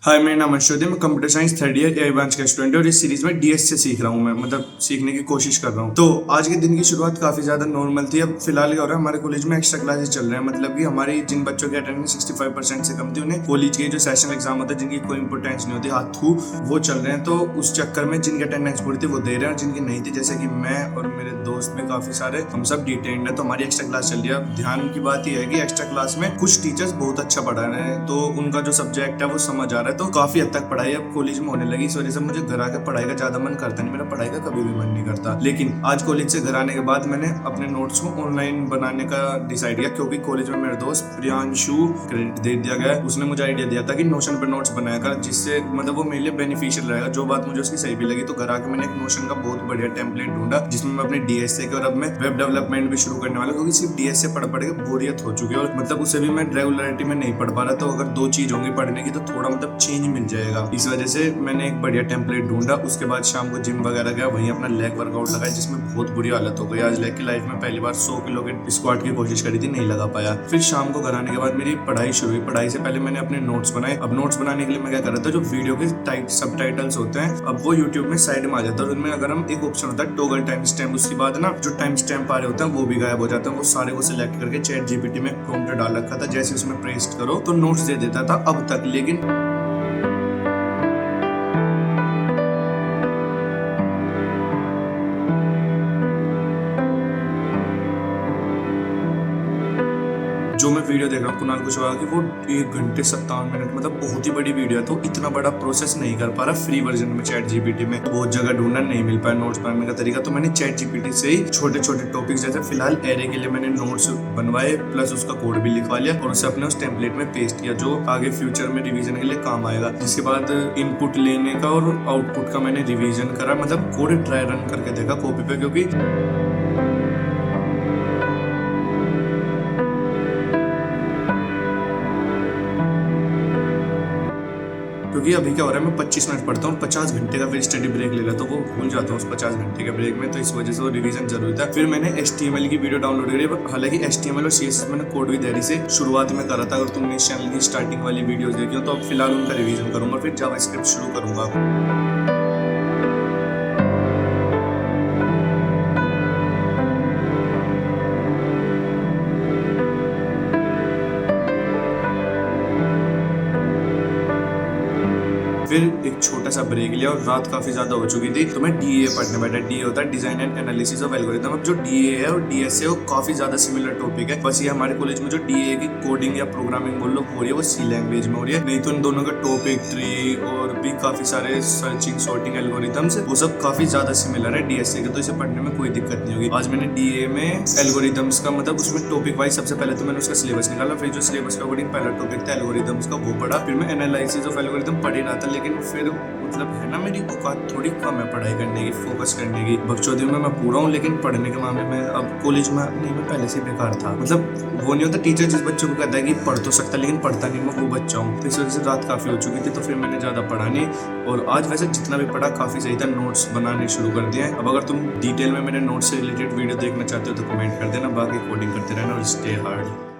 हाय, मेरा नाम अर्शोदय। मैं कंप्यूटर साइंस थर्ड ईयर ए ब्रांच का स्टूडेंट और इस सीरीज में डीएस से सीख रहा हूँ। मैं सीखने की कोशिश कर रहा हूँ। तो आज के दिन की शुरुआत काफी ज्यादा नॉर्मल थी। अब फिलहाल क्या हो रहा है, हमारे कॉलेज में एक्स्ट्रा क्लासेस चल रहे हैं। मतलब कि हमारी जिन बच्चों की अटेंडेंस 65% से कम थी, उन्हें कॉलेज के जो सेशन एग्जाम होता है जिनकी कोई इंपोर्टेंस नहीं होती, हाथ थू वो चल रहे हैं। तो उस चक्कर में जिनकी अटेंडेंस पूरी थी वो दे रहे हैं और जिनकी नहीं थी, जैसे कि मैं और मेरे दोस्त भी काफी सारे, हम सब डिटेन्ड है। तो हमारी एक्स्ट्रा क्लास चल रही है। ध्यान की बात यह है कि एक्स्ट्रा क्लास में कुछ टीचर्स बहुत अच्छा पढ़ा रहे हैं, तो उनका जो सब्जेक्ट है वो समझ आ रहा है। तो काफी हद तक पढ़ाई अब कॉलेज में होने लगी। इस वजह से मुझे घर आकर पढ़ाई का ज्यादा मन करता नहीं, मेरा पढ़ाई का कभी भी मन नहीं करता। लेकिन आज कॉलेज से घर आने के बाद मैंने अपने नोट्स को ऑनलाइन बनाने का डिसाइड किया, क्योंकि कॉलेज में मेरे दोस्त प्रियांशु, क्रेडिट दे दिया गया, उसने मुझे आइडिया दिया था कि नोशन पर नोट्स बनाया कर, जिससे मतलब वो मेरे लिए बेनिफिशियल रहेगा। जो बात मुझे उसकी सही भी लगी। तो घर आके मैंने एक नोशन का बहुत बढ़िया टेम्पलेट ढूंढा जिसमें मैं अपने डीएसए के और अब मैं वेब डेवलपमेंट भी शुरू करने वाला, क्योंकि सिर्फ डीएसए पढ़ के बोरियत हो चुकी है और मतलब उसे भी मैं रेगुलरिटी में नहीं पढ़ पा रहा। तो अगर दो चीज होंगी पढ़ने की तो थोड़ा मतलब चेंज मिल जाएगा। इस वजह से मैंने एक बढ़िया टेम्पलेट ढूंढा। उसके बाद शाम को जिम वगैरह गया, वहीं अपना लेग वर्कआउट लगाया, जिसमें बहुत बुरी हालत हो गई। आज लेग की लाइफ में पहली बार 100 किलो के स्क्वाट की कोशिश करी थी, नहीं लगा पाया। फिर शाम को घर आने के बाद मेरी पढ़ाई शुरू हुई। पढ़ाई से पहले मैंने अपने नोट्स बनाए। अब नोट्स बनाने के लिए मैं क्या कर रहा था, जो वीडियो के सबटाइटल्स होते हैं अब वो यूट्यूब में साइड में आ जाता है और उनमें अगर हम एक ऑप्शन होता है टॉगल टाइम स्टैम्प, उसके बाद ना जो टाइम स्टैम्प आ रहे होते हैं वो भी गायब हो जाते हैं। वो सारे को सिलेक्ट करके चैट जीपीटी में प्रॉम्प्ट डाल रखा था, जैसे उसमें पेस्ट करो तो नोट्स दे देता था अब तक। लेकिन जो मैं वीडियो देख रहा हूँ कुणाल कुशवाहा की, वो 1 घंटे 57 मिनट, मतलब बहुत ही बड़ी वीडियो है। तो इतना बड़ा प्रोसेस नहीं कर पा रहा फ्री वर्जन में चैट जीपीटी में। तो बहुत जगह ढूंढना नहीं मिल पाया नोट्स बनाने का तरीका। तो मैंने चैट जीपीटी से ही छोटे छोटे टॉपिक्स, जैसे फिलहाल एरे के लिए मैंने नोट्स बनवाए प्लस उसका कोड भी लिखवा लिया और उसे अपने उस टेम्पलेट में पेस्ट किया, जो आगे फ्यूचर में रिवीजन के लिए काम आएगा। जिसके बाद इनपुट लेने का और आउटपुट का मैंने रिविजन करा, मतलब कोड ट्राई रन करके देखा कॉपी पे, क्योंकि अभी क्या हो रहा है, मैं 25 मिनट पढ़ता हूँ, 50 घंटे का फिर स्टडी ब्रेक ले लेता हूँ, वो भूल जाता हूँ उस 50 घंटे के ब्रेक में। तो इस वजह से वो रिवीजन जरूरी था। फिर मैंने HTML की वीडियो डाउनलोड करी। हालांकि HTML और CSS मैंने कोड भी देरी से शुरुआत में करा था। अगर तुमने इस चैनल की स्टार्टिंग वाली वीडियोस देखी हो तो अब फिलहाल उनका रिवीजन करूंगा, फिर जावास्क्रिप्ट शुरू करूंगा। फिर एक छोटा सा ब्रेक लिया और रात काफी ज्यादा हो चुकी थी, तो मैं DA पढ़ने बैठा। DA होता है design and analysis of algorithm. अब जो DA है और DSA वो काफी ज्यादा सिमिलर टॉपिक है। बस ये हमारे कॉलेज में जो DA की कोडिंग या प्रोग्रामिंग बोल लो हो रही है वो C लैंग्वेज में हो रही है, नहीं तो इन दोनों का टॉपिक ट्री और भी काफी सारे सर्चिंग सॉर्टिंग एल्गोरिथम्स वो सब काफी ज्यादा सिमिलर है DSA के। तो इसे पढ़ने में कोई दिक्कत नहीं होगी। आज मैंने DA में एल्गोरिथम्स का, मतलब उसमें टॉपिक वाइज सबसे पहले तो मैंने उसका सिलेबस निकाला, फिर जो सिलेबस के अकॉर्डिंग पहला टॉपिक था एल्गोरिथम्स का वो पढ़ा। फिर मैं एनालिसिस ऑफ एल्गोरिथम पढ़ ही रहा था, लेकिन फिर मतलब है ना, मेरी औकात थोड़ी कम है पढ़ाई करने की, फोकस करने की। बकचोदी में मैं पूरा हूँ, लेकिन पढ़ने के मामले में अब कॉलेज में नहीं, मैं पहले से बेकार था। मतलब वो नहीं होता टीचर जिस बच्चों को कहता है कि पढ़ तो सकता लेकिन पढ़ता नहीं, मैं वो बच्चा हूँ। तो इस वजह से रात काफी हो चुकी थी, तो फिर मैंने ज्यादा पढ़ा नहीं। और आज वैसे जितना भी पढ़ा काफी सही था। नोट्स बनाने शुरू कर दिए। अब अगर तुम डिटेल में मेरे नोट्स से रिलेटेड वीडियो देखना चाहते हो तो कमेंट कर देना। बाकी कोडिंग करते रहना और स्टे हार्ड।